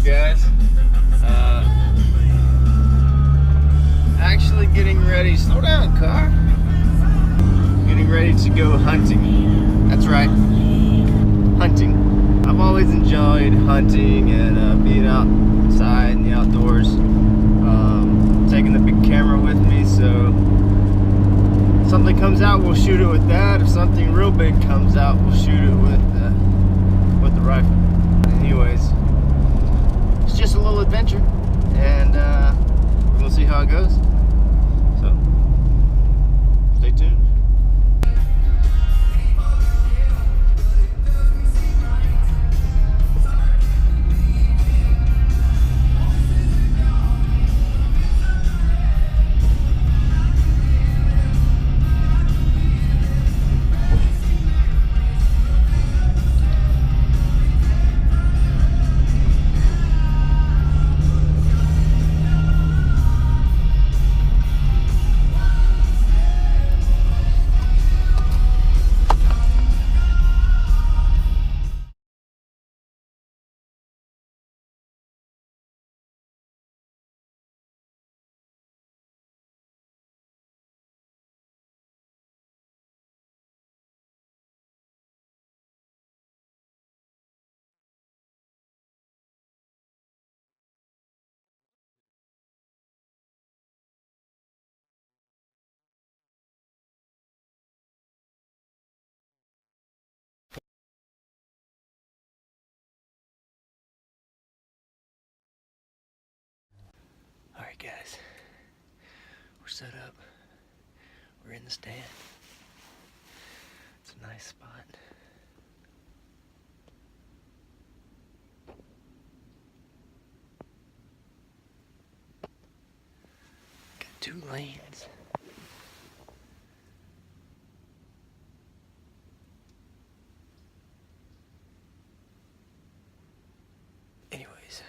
guys. Actually getting ready. Slow down, car. Getting ready to go hunting. That's right, hunting. I've always enjoyed hunting and being outside in the outdoors. Taking the big camera with me, so if something comes out, we'll shoot it with that. If something real big comes out, we'll shoot it with the rifle. Anyways, it's just a little adventure, and we'll see how it goes. So, stay tuned. Alright guys, we're set up, we're in the stand. It's a nice spot. Got 2 lanes. Anyways,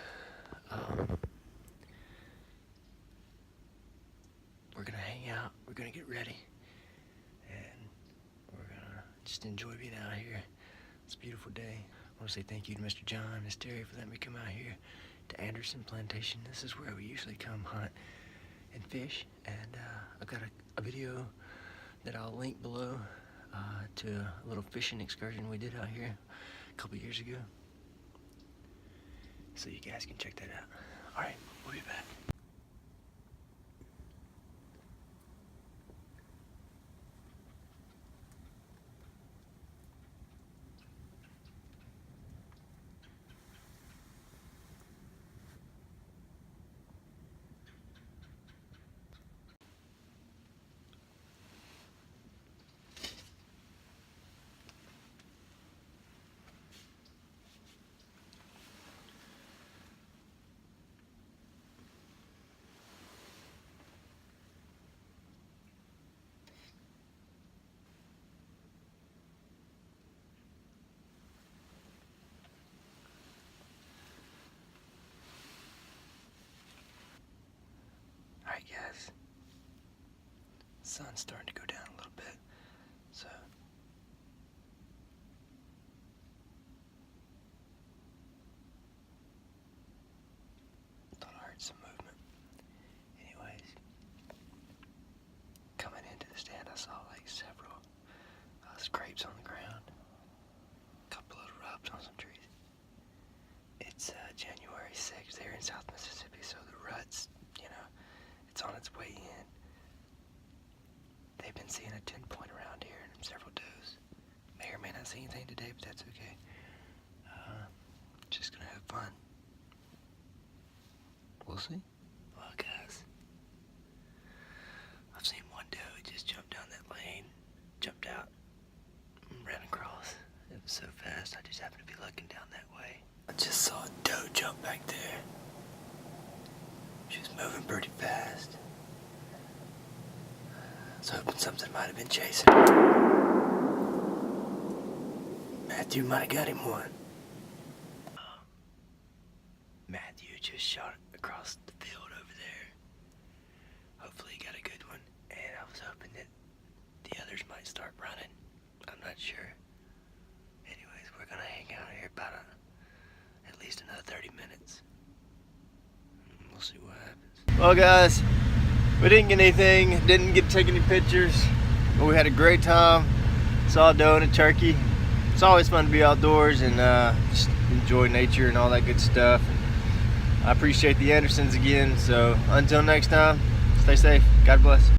we're gonna hang out, we're gonna get ready, and we're gonna just enjoy being out here. It's a beautiful day. I want to say thank you to Mr. John and Miss Terry for letting me come out here to Anderson Plantation. This is where we usually come hunt and fish, and I've got a video that I'll link below to a little fishing excursion we did out here a couple years ago, so you guys can check that out. Alright, we'll be back. Alright guys, the sun's starting to go down a little bit, so thought I heard some movement. Anyways, coming into the stand I saw like several scrapes on the ground, a couple of rubs on some trees. It's January 6th here in South Mississippi, so the rut's, it's on its way in. They've been seeing a 10-point around here and several does. May or may not see anything today, but that's okay. Just gonna have fun. We'll see. Well guys, I've seen one doe. It just jumped down that lane, jumped out, and ran across. It was so fast, I just happened to be looking down that way. I just saw a doe jump back there. She was moving pretty fast. I was hoping something might have been chasing her. Matthew might have got him one. Matthew just shot across the field over there. Hopefully he got a good one. And I was hoping that the others might start running. I'm not sure. Anyways, we're gonna hang out here about at least another 30 minutes. We'll see what happens. Well guys, we didn't get anything, didn't get to take any pictures, but we had a great time. Saw a doe and a turkey. It's always fun to be outdoors and just enjoy nature and all that good stuff. I appreciate the Andersons again, so until next time, stay safe. God bless.